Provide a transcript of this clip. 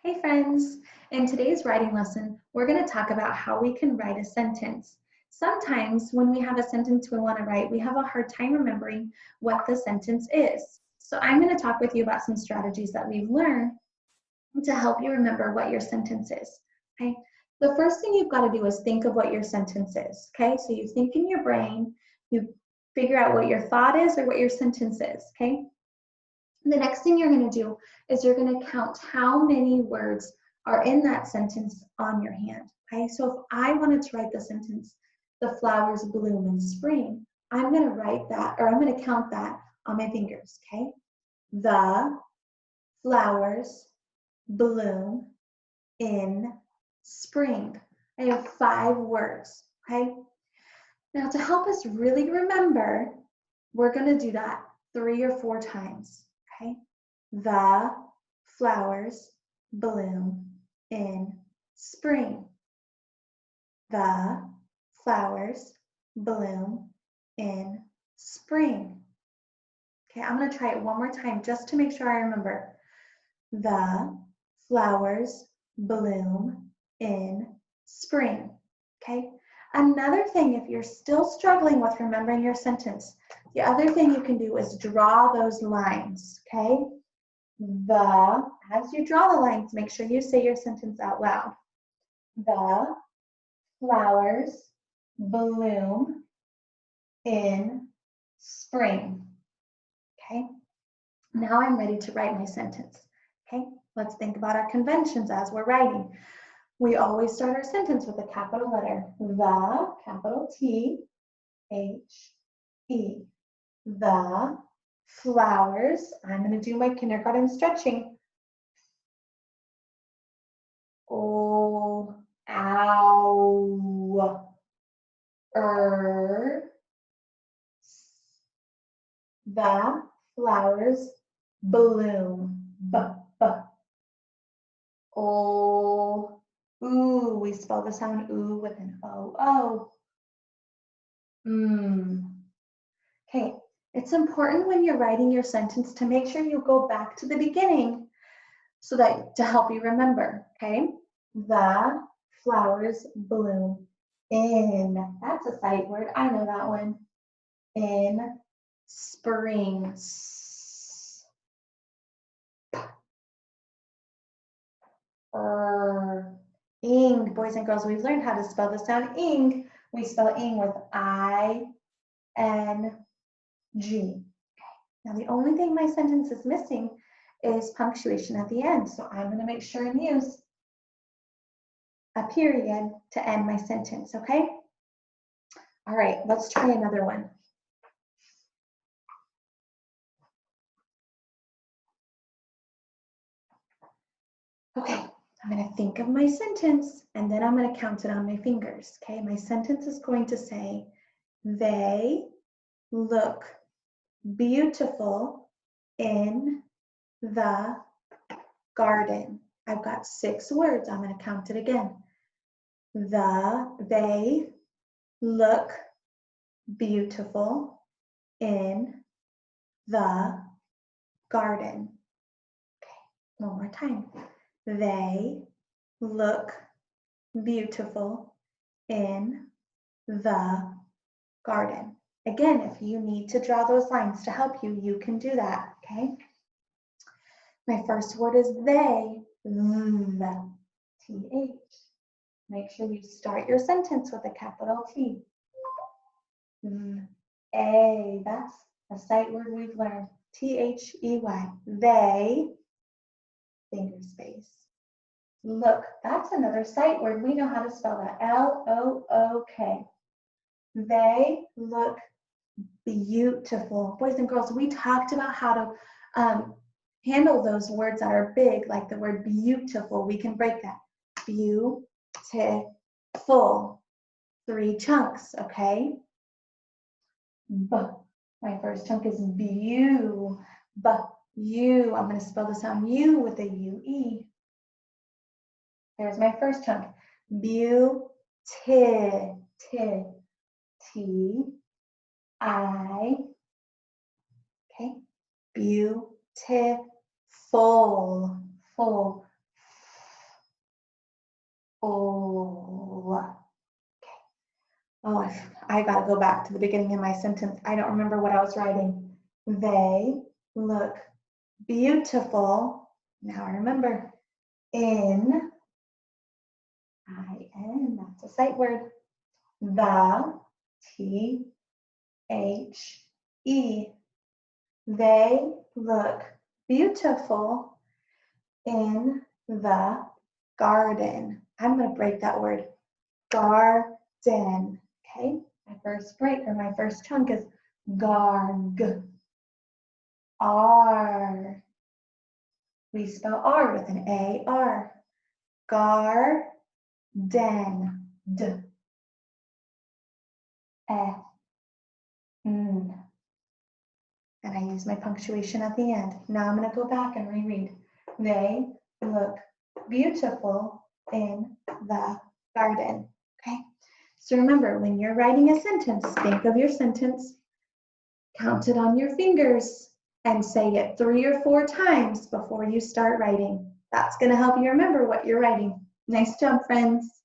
Hey friends! In today's writing lesson, we're going to talk about how we can write a sentence. Sometimes when we have a sentence we want to write, we have a hard time remembering what the sentence is. So I'm going to talk with you about some strategies that we've learned to help you remember what your sentence is. Okay? The first thing you've got to do is think of what your sentence is. Okay? So you think in your brain, you figure out what your thought is or what your sentence is. Okay? The next thing you're going to do is you're going to count how many words are in that sentence on your hand. Okay, so if I wanted to write the sentence, the flowers bloom in spring, I'm going to write that, or I'm going to count that on my fingers. Okay, the flowers bloom in spring. I have 5 words. Okay, now to help us really remember, we're going to do that 3 or 4 times. Okay, the flowers bloom in spring. The flowers bloom in spring. Okay, I'm going to try it one more time just to make sure I remember. The flowers bloom in spring. Okay, another thing, if you're still struggling with remembering your sentence, the other thing you can do is draw those lines. Okay, as you draw the lines, make sure you say your sentence out loud. The flowers bloom in spring. Okay, now I'm ready to write my sentence. Okay, let's think about our conventions as we're writing. We always start our sentence with a capital letter. The, capital T, H, E. The flowers, I'm going to do my kindergarten stretching. O, ow, the flowers bloom. B, b. O, ooh, we spell the sound ooh with an O, O. Okay, it's important when you're writing your sentence to make sure you go back to the beginning so that to help you remember, okay? The flowers bloom in, that's a sight word, I know that one, in spring. Ing, boys and girls, we've learned how to spell the sound ing. We spell ing with I-N-G. Now the only thing my sentence is missing is punctuation at the end. So I'm going to make sure and use a period to end my sentence, okay? All right, let's try another one. Okay, I'm going to think of my sentence and then I'm going to count it on my fingers, okay? My sentence is going to say, they look beautiful in the garden. I've got 6 words. I'm going to count it again. They look beautiful in the garden. Okay, one more time. They look beautiful in the garden. Again, if you need to draw those lines to help you, you can do that, okay? My first word is they, the, T-H. Make sure you start your sentence with a capital T. A, that's a sight word we've learned. T-H-E-Y, they, finger space. Look, that's another sight word. We know how to spell that, L-O-O-K. They look beautiful. Boys and girls, we talked about how to handle those words that are big, like the word beautiful. We can break that. Beautiful. 3 chunks, okay? B. My first chunk is beau. B, you. I'm going to spell the sound U with a U-E. There's my first chunk. Beauty. T-I. Okay. Beautiful. Full. I got to go back to the beginning of my sentence. I don't remember what I was writing. They look beautiful. Now I remember. In, I-N, that's a sight word. The, T-H-E. They look beautiful in the garden. I'm going to break that word. Garden. Okay? My first break, or my first chunk is garg. R. We spell R with an A-R. Garden. D. F. N. And I use my punctuation at the end. Now I'm going to go back and reread. They look beautiful in the garden. Okay? So remember, when you're writing a sentence, think of your sentence, count it on your fingers, and say it 3 or 4 times before you start writing. That's going to help you remember what you're writing. Nice job, friends.